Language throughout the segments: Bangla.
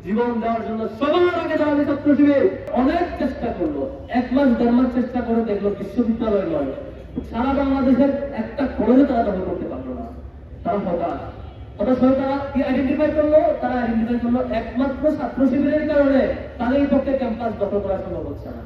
জীবন দেওয়ার জন্য সবার আগে দাঁড়াবে ছাত্র শিবির। অনেক চেষ্টা করলো, 1 মাস 1.5 মাস চেষ্টা করে দেখলো বিশ্ববিদ্যালয় নয়, সারা বাংলাদেশের একটা কলেজে তারা দখল করতে পারলো না। তারা হঠাৎ তারা কি আইডেন্টিফাই করলো? তারা আইডেন্টিফাই করলো একমাত্র ছাত্র শিবিরের কারণে তাদের পক্ষে ক্যাম্পাস দখল করা সম্ভব হচ্ছে না।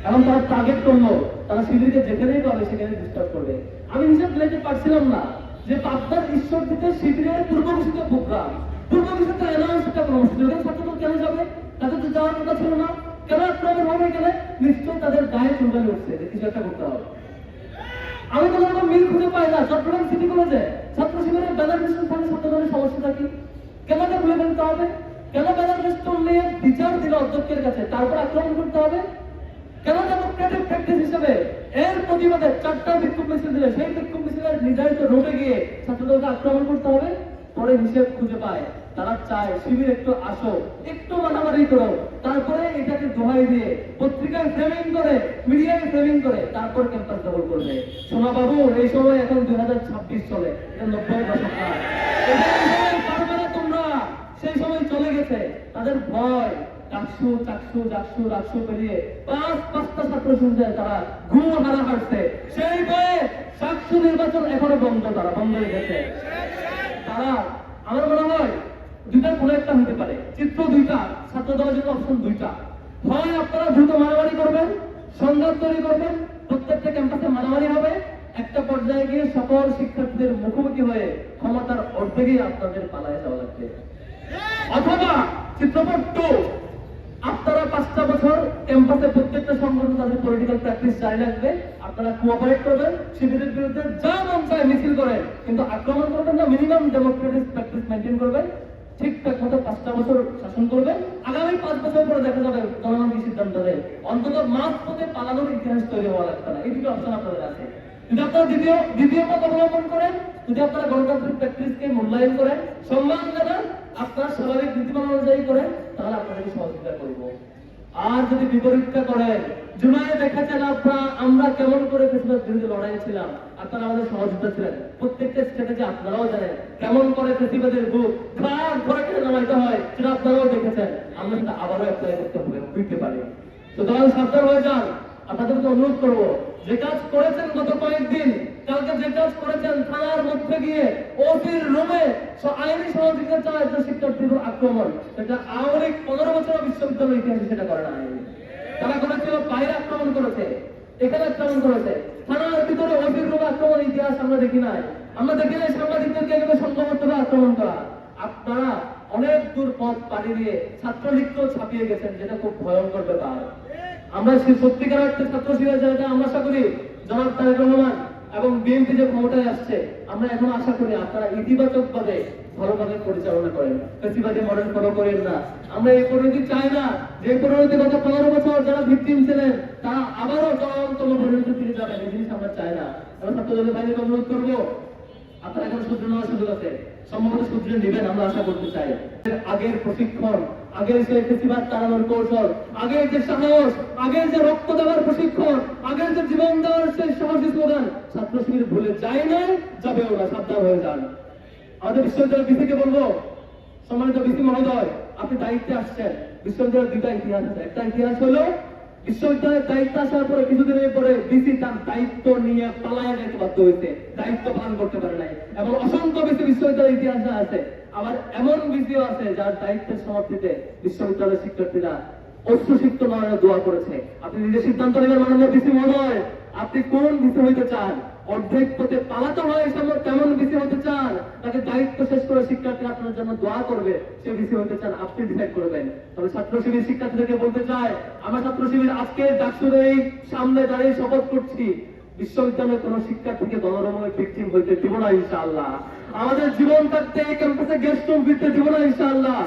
এখন তারা টার্গেট করলো তারা শিবিরকে যেখানেই পাবে সেখানে ডিস্টার্ব করবে। আমি হিসাব দিতে পারছিলাম না যে পাবনার ঈশ্বরদীতে শিবিরের পূর্ব ঘোষিত প্রোগ্রাম, পূর্ব ঘোষিত অ্যানাউন্সটা কর্মসূচি, ছাত্রদল কেন যাবে? তাদের তো যাওয়ার কথা ছিল না। কেন আক্রমণ হবে? গেলে নিশ্চয় তাদের গায়ে চুলকানি উঠছে যে কিছু একটা করতে হবে। আমি তো কোনো মিল খুঁজে পাই না। চট্টগ্রাম সিটি কলেজে ছাত্র শিবিরের ব্যানার বেষ্টন থাকলে ছাত্রদলের সমস্যাটা কি? কেন এটা ভুলে ফেলতে হবে? কেন ব্যানার বেষ্টন নিয়ে বিচার দিল অধ্যক্ষের কাছে, তারপর আক্রমণ করতে হবে? কেন ডেমোক্রেটিক প্র্যাকটিস হিসেবে এর প্রতিবাদে 4টা বিক্ষোভ মিছিল দিলে সেই বিক্ষোভ মিছিলের নির্ধারিত রোডে গিয়ে ছাত্রদলকে আক্রমণ করতে হবে? পরে হিসেব খুঁজে পায় তারা চায় শিবির একটু আসো, একটু মারামারি করো, তারপরে এটাকে দোহাই দিয়ে পত্রিকায় ফ্রেমিং করে, মিডিয়ায় ফ্রেমিং করে তারপর ক্যাম্পাস দখল করবে। সোনা বাবু, এই সময় এখন 2026 চলে, 90 দশক না, পারবে না তোমরা। সেই সময় চলে গেছে। তাদের ভয় চাকসু পেরিয়ে 5টা ছাত্র শুনছে তারা ঘুম হারা হারছে। সেই ভয়ে চাকসু নির্বাচন এখনো বন্ধ, তারা বন্ধ হয়ে গেছে। তারা আমার মনে হয় দুইটার কোনো একটা হতে পারে, চিত্র দুইটা, ছাত্র দলের জন্য অপশন দুইটা। হয় আপনারা দ্রুত মারামারি করবেন, সংঘাত তৈরি করবেন, প্রত্যেকটা ক্যাম্পাসে মারামারি হবে, একটা পর্যায়ে গিয়ে সকল শিক্ষার্থীদের মুখোমুখি হয়ে ক্ষমতার অর্ধেকই আপনাদের পালায় যাওয়া লাগবে। অথবা চিত্রপট 2, আপনারা 5টা বছর ক্যাম্পাসে প্রত্যেকটা সংগঠন তাদের পলিটিক্যাল প্র্যাকটিস জারি রাখবে, আপনারা কোঅপারেট করবেন, শিবিরের বিরুদ্ধে যা মন চায় মিছিল করেন, কিন্তু আক্রমণ করবেন না, মিনিমাম ডেমোক্রেটিক প্র্যাকটিস মেনটেন করবেন, ঠিকঠাক মতো 5টা বছর শাসন করবেন। আগামী 5 বছর পরে দেখা যাবে জনগণ কি সিদ্ধান্ত নেয়। অন্তত মাঝ পথে পালানোর ইতিহাস তৈরি হওয়া লাগবে না। এই দুটো অপশন আপনাদের আছে। যদি আপনারা দ্বিতীয় পথ অবলম্বন করেন, যদি আপনারা গণতান্ত্রিক প্র্যাকটিসকে মূল্যায়ন করেন, সম্মান জানান, আপনারা স্বাভাবিক নীতিমালা অনুযায়ী করেন, তাহলে আপনাদেরকে সহযোগিতা করবো। আর যদি বিপরীতটা করেন, জুলাইয়ে দেখেছেন আপনারা আমরা কেমন করে ফেসিবাদের বিরুদ্ধে লড়াই ছিলাম, আপনারা আমাদের সহযোগিতা ছিলেন। প্রত্যেকটা স্ট্র্যাটেজি আপনারাও জানেন কেমন করে ফেসিবাদের বুক ঘাট ধরে কেটে নামাইতে হয়, সেটা আপনারাও দেখেছেন। আমরা সেটা আবারও অ্যাপ্লাই করতে হবে, বুঝতে পারি। সুতরাং সাবধান হয়ে যান। আপনাদেরকে অনুরোধ করবো, যে কাজ করেছেন গত কয়েকদিন, কালকে যে কাজ করেছেন থানার মধ্যে গিয়ে ওসির রুমে আইনি সহযোগিতা চায় যে শিক্ষার্থীদের আক্রমণ, সেটা আওয়ামী লীগ 15 বছর বিশ্ববিদ্যালয় ইতিহাসে সেটা করে না। তারা করেছিল বাইরে আক্রমণ করেছে, এখানে আক্রমণ করেছে, থানার ভিতরে ওসির রুমে আক্রমণ ইতিহাস আমরা দেখি নাই। আমরা দেখি নাই সাংবাদিকদেরকে এভাবে সংঘবদ্ধভাবে আক্রমণ করা। আপনারা অনেক দূর পথ পাড়ি দিয়ে ছাত্রলীগকেও ছাপিয়ে গেছেন, যেটা খুব ভয়ঙ্কর ব্যাপার। আমরা সত্যিকার অর্থে ছাত্র শিবির যেটা আমরা আশা করি জনাব তারেক রহমান এবং বিএনপি যে ক্ষমতায় আসছে, আমরা এখন আশা করি আপনারা ইতিবাচক ভাবে ভালোভাবে পরিচালনা করেন, ফেসিবাদী মডেল ফলো করেন না। আমরা এই পরিণতি চাই না যে পরিণতি গত 15 বছর যারা ভিকটিম ছিলেন তারা আবারও চরমতম পরিণতি ফিরে যাবেন, এই জিনিস আমরা চাই না। আমরা ছাত্রদের বাইরে অনুরোধ করবো, আপনারা এখন সূত্র নেওয়ার সুযোগ আছে, সম্ভবত সূত্র নেবেন, আমরা আশা করতে চাই। আগের প্রশিক্ষণ, আগের সেই ফেসিবাদ তাড়ানোর কৌশল, আগের যে সাহস, আগের যে রক্ত দেওয়ার প্রশিক্ষণ, আগের যে জীবন দেওয়ার সেই সাহসী স্লোগান ছাত্র শিবির ভুলে যায় না, যাবে ওরা, সাবধান হয়ে যান। আমাদের বিশ্ববিদ্যালয়ের বিসিকে বলবো, সম্মানিত বিসি মহোদয়, আপনি দায়িত্বে আসছেন, বিশ্ববিদ্যালয়ের দুইটা ইতিহাস আছে। একটা ইতিহাস হলো বিশ্ববিদ্যালয়ের দায়িত্ব আসার পরে কিছুদিনের পরে বিসি তার দায়িত্ব নিয়ে পালায় যেতে বাধ্য হয়েছে, দায়িত্ব পালন করতে পারে নাই, এবং অসংখ্য বিসি বিশ্ববিদ্যালয়ের ইতিহাসে আছে। আবার এমন বিসিও আছে যার দায়িত্বের সমাপ্তিতে বিশ্ববিদ্যালয়ের শিক্ষার্থীরা অশ্রুসিক্ত নয়নে দোয়া করেছে। আপনি নিজে সিদ্ধান্ত নেবেন মাননীয় বিসি মহোদয়, আপনি কোন বিসি হইতে চান? অর্ধেক পথে পালাতে হয় কেমন বিসি হতে চান? তাকে দায়িত্ব শেষ করে শিক্ষার্থী আপনার জন্য দোয়া করবে, সে বিসি হতে চান, আপনি ডিসাইড করবেন। তবে ছাত্র শিবির শিক্ষার্থীদেরকে বলতে চাই, আমরা ছাত্র শিবির আজকে ডাকসুর এই সামনে দাঁড়িয়ে শপথ করছি, বিশ্ববিদ্যালয়ের কোন শিক্ষার্থীকে গণরময় ভিকটিম হইতে দিব না ইনশাআল্লাহ। আমাদের জীবন থাকতে এই ক্যাম্পাসে গেস্ট রুম দিতে দিব না ইনশাআল্লাহ।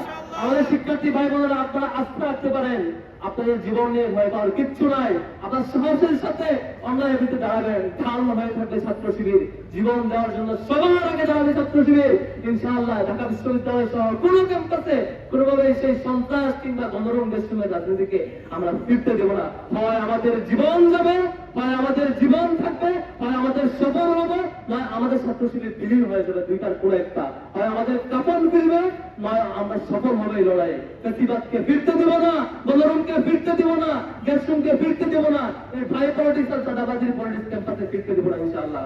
আমাদের শিক্ষার্থী ভাই বোনেরা, আপনারা আস্থা রাখতে পারেন, আপনাদের জীবন নিয়ে ভয় পাওয়ার কিচ্ছু নাই। আপনার সাহসের সাথে অন্যায়ের বিরুদ্ধে দাঁড়াবেন, ঢাল হয়ে থাকবে ছাত্র শিবির। জীবন দেওয়ার জন্য সবার আগে দাঁড়াবে ছাত্র শিবির ইনশাআল্লাহ। ঢাকা বিশ্ববিদ্যালয় সহ কোনো ক্যাম্পাসে কোনোভাবে সেই সন্ত্রাস কিংবা গণরম দেশমের রাজনীতিকে আমরা ফিরতে দেব না। হয় আমাদের জীবন যাবে, হয় আমাদের জীবন থাকবে, হয় আমাদের সফল হবে, নয় আমাদের ছাত্র শিবির বিলীন হয়ে যাবে, দুইটার কোনো একটা। হয় আমাদের কাপন ফিরবে, নয় আমরা সফল হবে এই লড়াইয়ে। ফ্যাসিবাদকে ফিরতে দেব না, বলরুমকে ফিরতে দেব না, গ্যাসরুমকে ফিরতে দেব না, এই ভাই পলিটিক্স আর চাঁদাবাজির পলিটিক্স ক্যাম্পাসে ফিরতে দেব না ইনশাআল্লাহ।